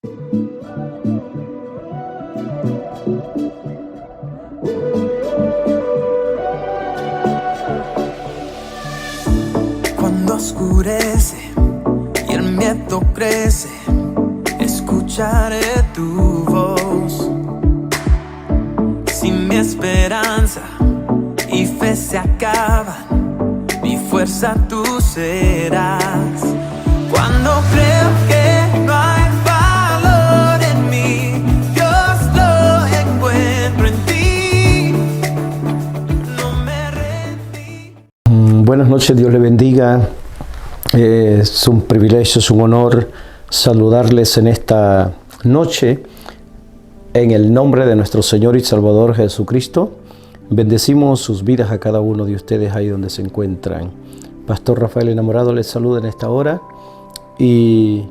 Cuando oscurece y el miedo crece, escucharé tu voz. Si mi esperanza y fe se acaban, mi fuerza tú serás. Cuando creo que no hay valor en mí, Dios lo encuentro en ti. No me rendí. Buenas noches, Dios le bendiga. Es un privilegio, es un honor saludarles en esta noche en el nombre de nuestro Señor y Salvador Jesucristo. Bendecimos sus vidas a cada uno de ustedes ahí donde se encuentran. Pastor Rafael Enamorado les saluda en esta hora y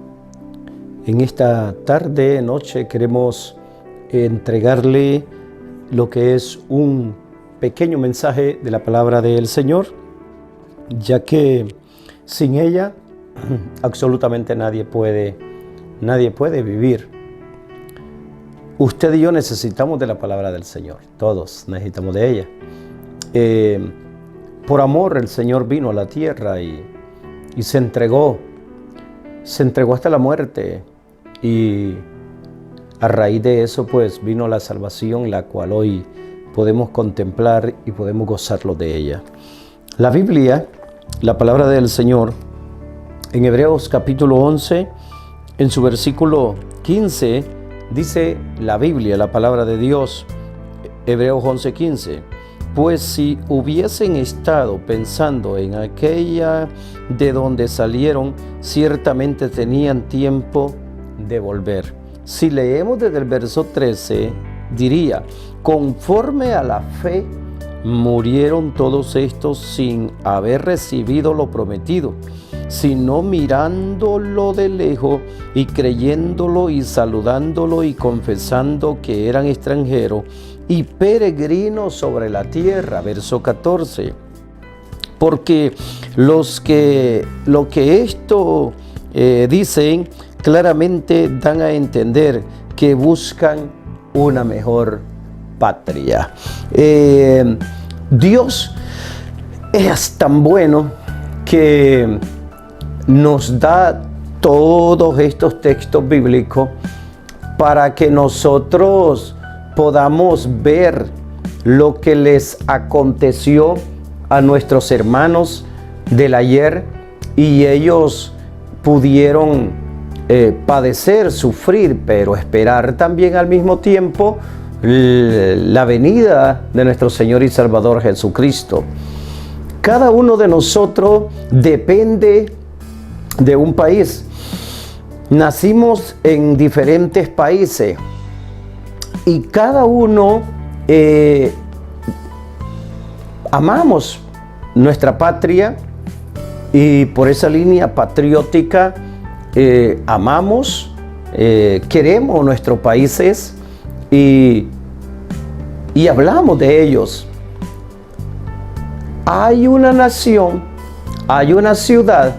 en esta tarde, noche, queremos entregarle lo que es un pequeño mensaje de la palabra del Señor, ya que sin ella absolutamente nadie puede vivir. Usted y yo necesitamos de la palabra del Señor, todos necesitamos de ella. Por amor el Señor vino a la tierra y se entregó hasta la muerte, y a raíz de eso pues vino la salvación, la cual hoy podemos contemplar y podemos gozarlo de ella. La Biblia, la palabra del Señor, en Hebreos capítulo 11, en su versículo 15, dice la Biblia, la palabra de Dios, Hebreos 11:15, pues si hubiesen estado pensando en aquella de donde salieron, ciertamente tenían tiempo de volver. Si leemos desde el verso 13, diría, conforme a la fe, murieron todos estos sin haber recibido lo prometido, sino mirándolo de lejos y creyéndolo y saludándolo y confesando que eran extranjeros y peregrinos sobre la tierra. Verso 14. Porque lo que esto dicen claramente dan a entender que buscan una mejor patria. Dios es tan bueno que nos da todos estos textos bíblicos para que nosotros podamos ver lo que les aconteció a nuestros hermanos del ayer, y ellos pudieron padecer, sufrir, pero esperar también al mismo tiempo la venida de nuestro Señor y Salvador Jesucristo. Cada uno de nosotros depende de un país. Nacimos en diferentes países y cada uno amamos nuestra patria, y por esa línea patriótica amamos, queremos nuestros países y hablamos de ellos. Hay una nación, hay una ciudad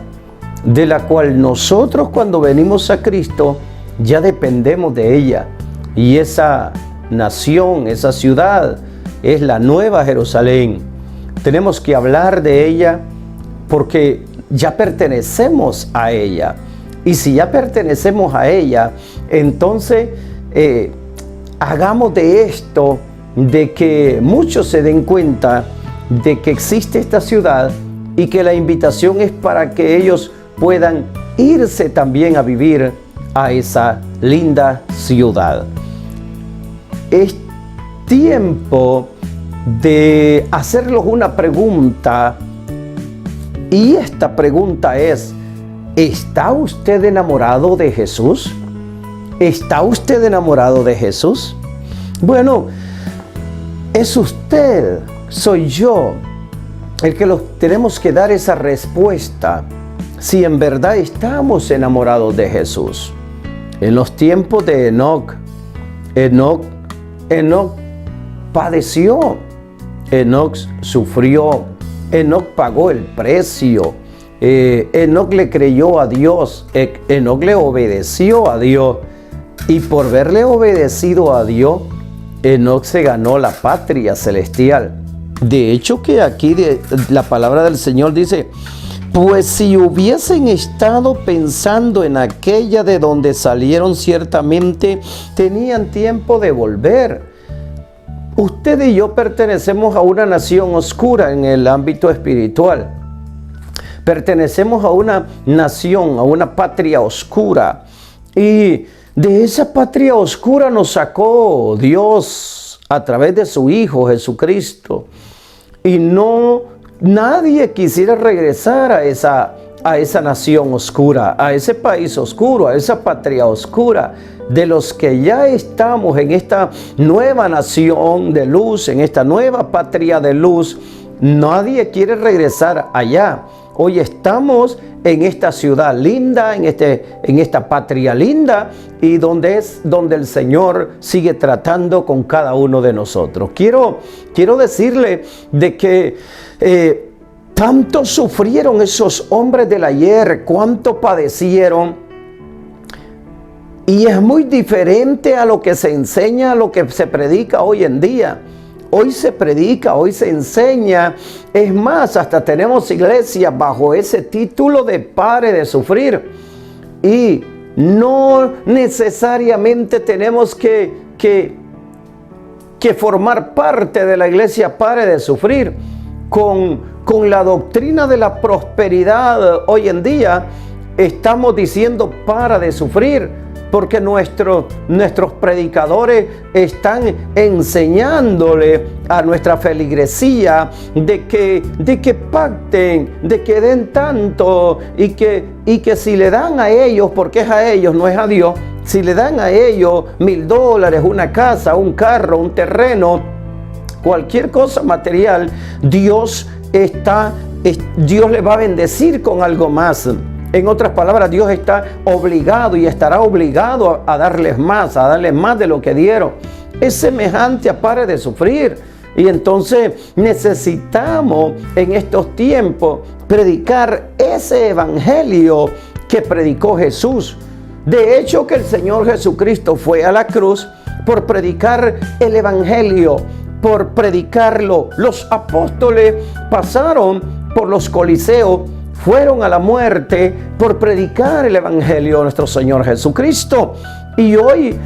de la cual nosotros cuando venimos a Cristo ya dependemos de ella, y esa nación, esa ciudad es la Nueva Jerusalén. Tenemos que hablar de ella porque ya pertenecemos a ella, y si ya pertenecemos a ella, entonces hagamos de esto, de que muchos se den cuenta de que existe esta ciudad y que la invitación es para que ellos puedan irse también a vivir a esa linda ciudad. Es tiempo de hacerlos una pregunta, y esta pregunta es: ¿está usted enamorado de Jesús? ¿Está usted enamorado de Jesús? Bueno, es usted, soy yo, el que tenemos que dar esa respuesta, si en verdad estamos enamorados de Jesús. En los tiempos de Enoc padeció, Enoc sufrió, Enoc pagó el precio, Enoc le creyó a Dios, Enoc le obedeció a Dios, Y por verle obedecido a Dios, Enoc se ganó la patria celestial. De hecho que aquí la palabra del Señor dice: pues si hubiesen estado pensando en aquella de donde salieron, ciertamente tenían tiempo de volver. Usted y yo pertenecemos a una nación oscura en el ámbito espiritual. Pertenecemos a una nación, a una patria oscura. Y de esa patria oscura nos sacó Dios a través de su Hijo Jesucristo. Y nadie quisiera regresar a esa nación oscura, a ese país oscuro, a esa patria oscura. De los que ya estamos en esta nueva nación de luz, en esta nueva patria de luz, nadie quiere regresar allá. Hoy estamos en esta ciudad linda, en esta patria linda, y donde el Señor sigue tratando con cada uno de nosotros. Quiero decirle de que tanto sufrieron esos hombres del ayer, cuánto padecieron. Y es muy diferente a lo que se enseña, a lo que se predica hoy en día. Hoy se predica, hoy se enseña. Es más, hasta tenemos iglesias bajo ese título de pare de sufrir. Y no necesariamente tenemos que formar parte de la iglesia pare de sufrir. Con la doctrina de la prosperidad hoy en día, estamos diciendo para de sufrir. Porque nuestros predicadores están enseñándole a nuestra feligresía de que pacten, de que den tanto y que si le dan a ellos, porque es a ellos, no es a Dios, si le dan a ellos $1,000, una casa, un carro, un terreno, cualquier cosa material, Dios le va a bendecir con algo más. En otras palabras, Dios está obligado y estará obligado a darles más de lo que dieron. Es semejante a pare de sufrir. Y entonces necesitamos en estos tiempos predicar ese evangelio que predicó Jesús. De hecho, que el Señor Jesucristo fue a la cruz por predicar el evangelio, por predicarlo. Los apóstoles pasaron por los coliseos, fueron a la muerte por predicar el evangelio de nuestro Señor Jesucristo. Y hoy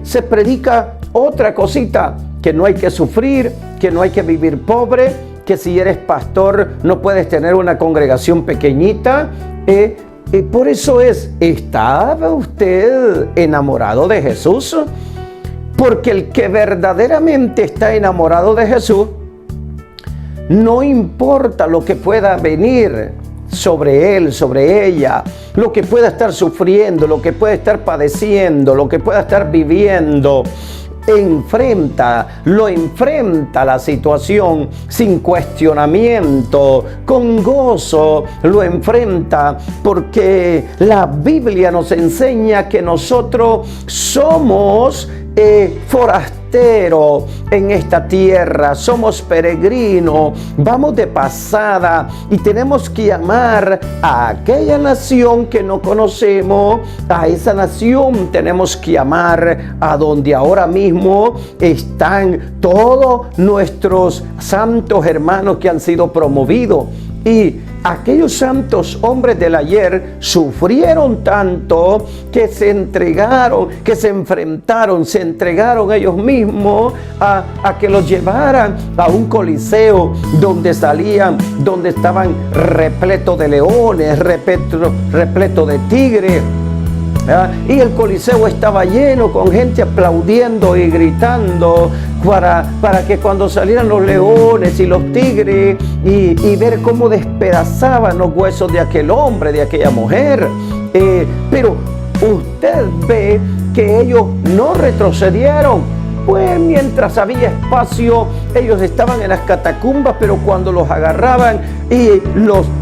se predica otra cosita, que no hay que sufrir, que no hay que vivir pobre, que si eres pastor no puedes tener una congregación pequeñita. Por eso ¿estaba usted enamorado de Jesús? Porque el que verdaderamente está enamorado de Jesús, no importa lo que pueda venir sobre él, sobre ella, lo que pueda estar sufriendo, lo que pueda estar padeciendo, lo que pueda estar viviendo, lo enfrenta la situación sin cuestionamiento, con gozo lo enfrenta, porque la Biblia nos enseña que nosotros somos forasteros en esta tierra, somos peregrinos, vamos de pasada y tenemos que amar a aquella nación que no conocemos. A esa nación tenemos que amar a donde ahora mismo están todos nuestros santos hermanos que han sido promovidos. Y aquellos santos hombres del ayer sufrieron tanto que se entregaron, que se enfrentaron, se entregaron ellos mismos a que los llevaran a un coliseo donde estaban repletos de leones, repleto de tigres. Y el coliseo estaba lleno con gente aplaudiendo y gritando para que cuando salieran los leones y los tigres y ver cómo despedazaban los huesos de aquel hombre, de aquella mujer. Pero usted ve que ellos no retrocedieron. Pues mientras había espacio, ellos estaban en las catacumbas, pero cuando los agarraban, y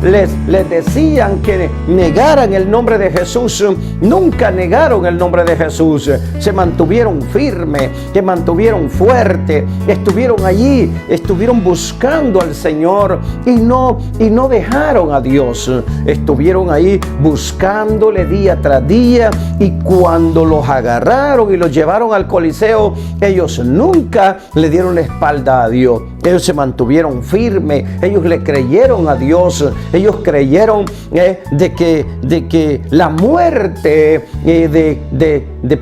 les decían que negaran el nombre de Jesús, nunca negaron el nombre de Jesús. Se mantuvieron firmes, se mantuvieron fuertes, estuvieron allí, estuvieron buscando al Señor y no dejaron a Dios. Estuvieron ahí buscándole día tras día, y cuando los agarraron y los llevaron al Coliseo, ellos nunca le dieron la espalda a Dios. Ellos se mantuvieron firmes, ellos le creyeron a Dios, ellos creyeron de que la muerte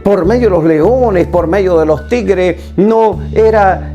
por medio de los leones, por medio de los tigres, no era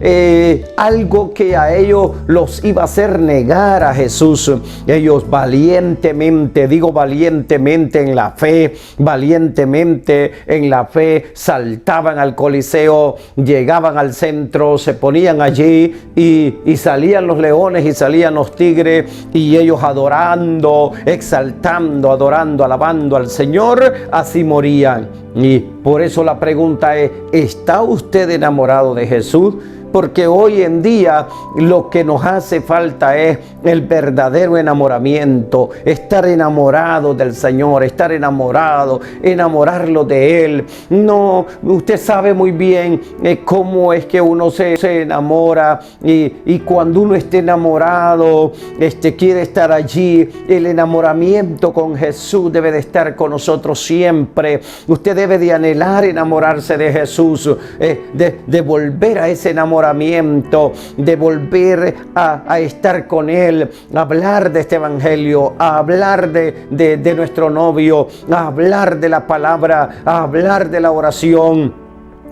algo que a ellos los iba a hacer negar a Jesús. Ellos valientemente, digo valientemente en la fe, valientemente en la fe, saltaban al Coliseo, llegaban al centro, se ponían allí y salían los leones y salían los tigres, y ellos adorando, exaltando, adorando, alabando al Señor, así morían. Y por eso la pregunta es: ¿está usted enamorado de Jesús? Porque hoy en día lo que nos hace falta es el verdadero enamoramiento, estar enamorado del Señor, estar enamorarlo de Él. No, usted sabe muy bien cómo es que uno se enamora, y cuando uno esté enamorado, quiere estar allí. El enamoramiento con Jesús debe de estar con nosotros siempre. Usted debe de anhelar enamorarse de Jesús, de volver a ese enamoramiento, de volver a estar con Él, a hablar de este evangelio, a hablar de nuestro novio, a hablar de la palabra, a hablar de la oración,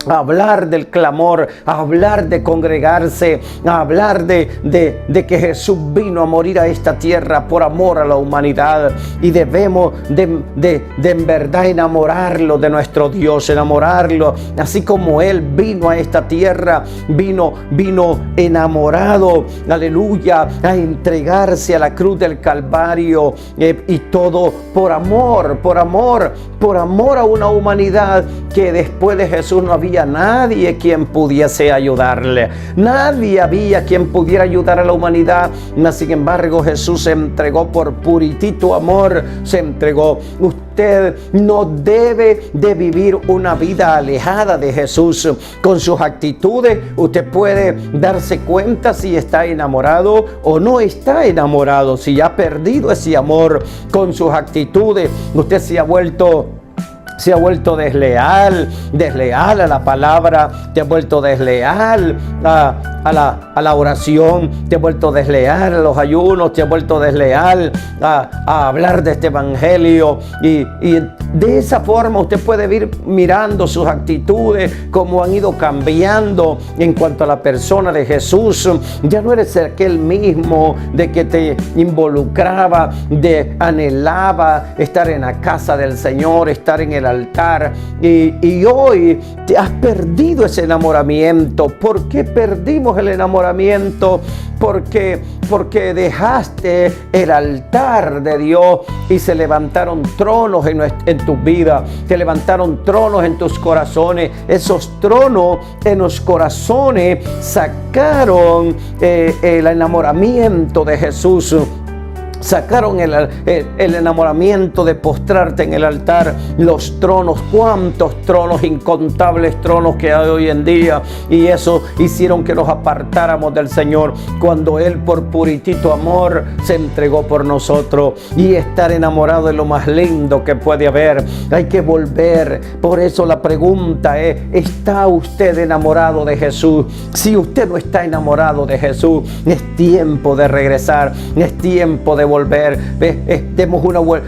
a hablar del clamor, a hablar de congregarse, a hablar de que Jesús vino a morir a esta tierra por amor a la humanidad, y debemos de en verdad enamorarlo de nuestro Dios, enamorarlo, así como Él vino a esta tierra, vino enamorado, aleluya, a entregarse a la cruz del Calvario, y todo por amor a una humanidad que después de Jesús no había nadie quien pudiese ayudarle. Nadie había quien pudiera ayudar a la humanidad. Mas sin embargo, Jesús se entregó por puritito amor. Se entregó. Usted no debe de vivir una vida alejada de Jesús. Con sus actitudes usted puede darse cuenta si está enamorado o no está enamorado, si ha perdido ese amor. Con sus actitudes usted se ha vuelto desleal a la palabra, te has vuelto desleal a la oración, te has vuelto desleal a los ayunos, te has vuelto desleal a hablar de este evangelio, y de esa forma usted puede ir mirando sus actitudes, cómo han ido cambiando en cuanto a la persona de Jesús. Ya no eres aquel mismo de que te involucraba, de anhelaba estar en la casa del Señor, estar en el altar, y hoy te has perdido ese enamoramiento. ¿Por qué perdimos el enamoramiento? Porque dejaste el altar de Dios y se levantaron tronos en tu vida, se levantaron tronos en tus corazones. Esos tronos en los corazones sacaron el enamoramiento de Jesús. Sacaron el enamoramiento de postrarte en el altar. Los tronos, cuántos tronos, incontables tronos que hay hoy en día, y eso hicieron que nos apartáramos del Señor, cuando Él por puritito amor se entregó por nosotros. Y estar enamorado es lo más lindo que puede haber. Hay que volver. Por eso la pregunta es: ¿está usted enamorado de Jesús? Si usted no está enamorado de Jesús, es tiempo de regresar, es tiempo de volver. Demos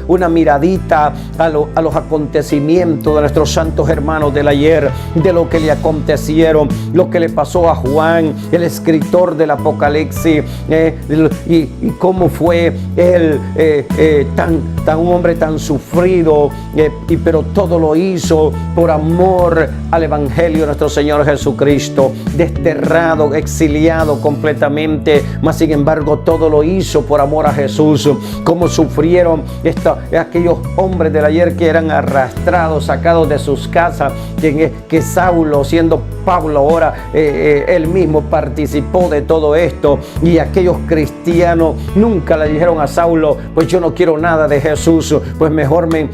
una miradita a los acontecimientos de nuestros santos hermanos del ayer, de lo que le acontecieron, lo que le pasó a Juan, el escritor del Apocalipsis, y cómo fue él un hombre tan sufrido, pero todo lo hizo por amor al evangelio de nuestro Señor Jesucristo, desterrado, exiliado completamente, mas sin embargo todo lo hizo por amor a Jesús. Jesús, cómo sufrieron aquellos hombres del ayer que eran arrastrados, sacados de sus casas, que Saulo, siendo Pablo ahora, él mismo participó de todo esto, y aquellos cristianos nunca le dijeron a Saulo, pues yo no quiero nada de Jesús, pues mejor me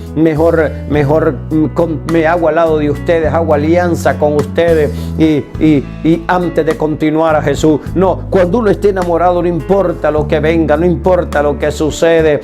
hago al lado de ustedes, hago alianza con ustedes y antes de continuar a Jesús. No, cuando uno esté enamorado, no importa lo que venga, no importa lo que sucede.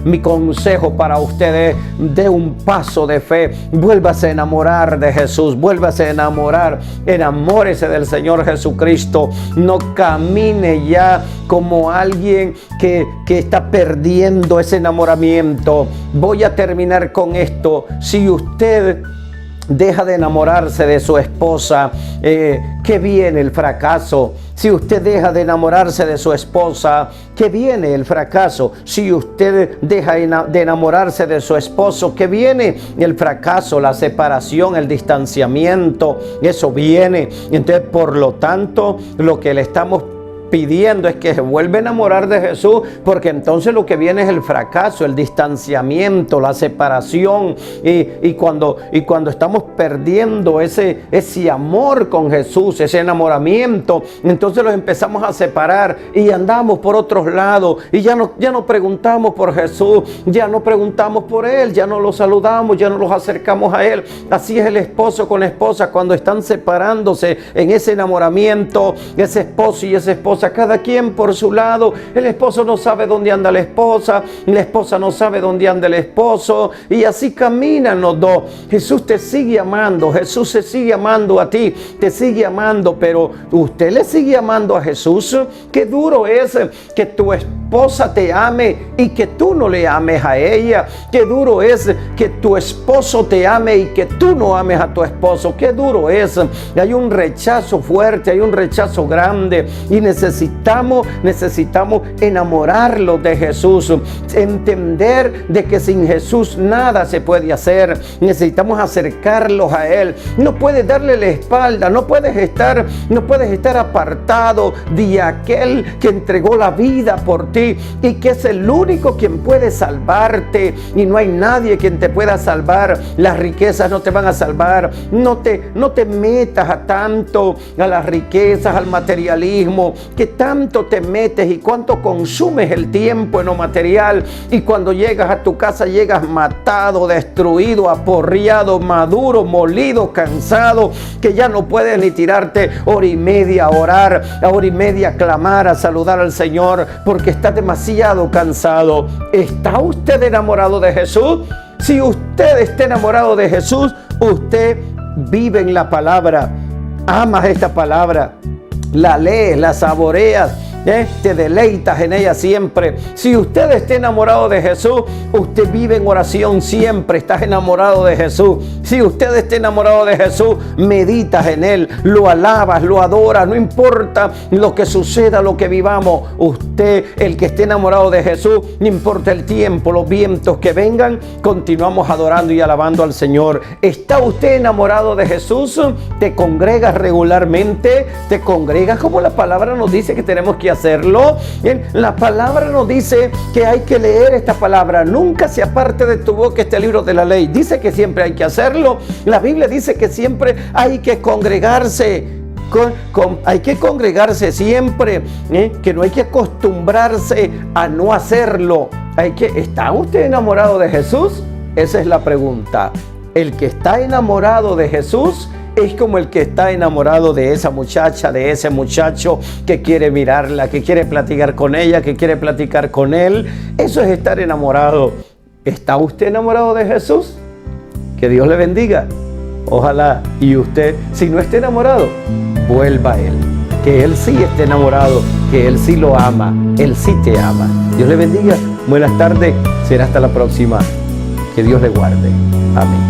Mi consejo para ustedes: dé un paso de fe, vuélvase a enamorar de Jesús, vuélvase a enamorar, enamórese del Señor Jesucristo. No camine ya como alguien que está perdiendo ese enamoramiento. Voy a terminar con esto. Si usted deja de enamorarse de su esposa, ¿qué viene? El fracaso. Si usted deja de enamorarse de su esposa, ¿qué viene? El fracaso. Si usted deja de enamorarse de su esposo, ¿qué viene? El fracaso, la separación, el distanciamiento. Eso viene. Entonces, por lo tanto, lo que le estamos pidiendo es que se vuelva a enamorar de Jesús, porque entonces lo que viene es el fracaso, el distanciamiento, la separación, y cuando estamos perdiendo ese amor con Jesús, ese enamoramiento, entonces los empezamos a separar y andamos por otros lados, y ya no preguntamos por Jesús, ya no preguntamos por Él, ya no lo saludamos, ya no los acercamos a Él. Así es el esposo con la esposa cuando están separándose en ese enamoramiento, ese esposo y esa esposa, cada quien por su lado. El esposo no sabe dónde anda la esposa no sabe dónde anda el esposo, y así caminan los dos. Jesús te sigue amando, Jesús se sigue amando a ti, te sigue amando, pero ¿usted le sigue amando a Jesús? Qué duro es que tu esposa te ame y que tú no le ames a ella. Qué duro es que tu esposo te ame y que tú no ames a tu esposo. Qué duro es. Hay un rechazo fuerte, hay un rechazo grande, y necesitamos enamorarlos de Jesús, entender de que sin Jesús nada se puede hacer. Necesitamos acercarlos a Él. No puedes darle la espalda, no puedes estar apartado de aquel que entregó la vida por ti y que es el único quien puede salvarte, y no hay nadie quien te pueda salvar. Las riquezas no te van a salvar. No te metas tanto a las riquezas, al materialismo, que tanto te metes y cuánto consumes el tiempo en lo material, y cuando llegas a tu casa llegas matado, destruido, aporreado, maduro, molido, cansado, que ya no puedes ni tirarte hora y media a orar, a hora y media a clamar, a saludar al Señor, porque estás demasiado cansado. ¿Está usted enamorado de Jesús? Si usted está enamorado de Jesús, usted vive en la palabra, amas esta palabra, la lees, la saboreas, te deleitas en ella siempre. Si usted está enamorado de Jesús, usted vive en oración siempre, estás enamorado de Jesús. Si usted está enamorado de Jesús, meditas en Él, lo alabas, lo adoras, no importa lo que suceda, lo que vivamos. Usted, el que esté enamorado de Jesús, no importa el tiempo, los vientos que vengan, continuamos adorando y alabando al Señor. ¿Está usted enamorado de Jesús? ¿Te congregas regularmente? ¿Te congregas como la palabra nos dice que tenemos que hacerlo? Bien, la palabra nos dice que hay que leer esta palabra. Nunca se aparte de tu boca este libro de la ley. Dice que siempre hay que hacerlo. La Biblia dice que siempre hay que congregarse. Hay que congregarse siempre, que no hay que acostumbrarse a no hacerlo. ¿Está usted enamorado de Jesús? Esa es la pregunta. El que está enamorado de Jesús es como el que está enamorado de esa muchacha, de ese muchacho que quiere mirarla, que quiere platicar con ella, que quiere platicar con él. Eso es estar enamorado. ¿Está usted enamorado de Jesús? Que Dios le bendiga. Ojalá y usted, si no está enamorado, vuelva a Él. Que Él sí esté enamorado, que Él sí lo ama, Él sí te ama. Dios le bendiga. Buenas tardes. Será hasta la próxima. Que Dios le guarde. Amén.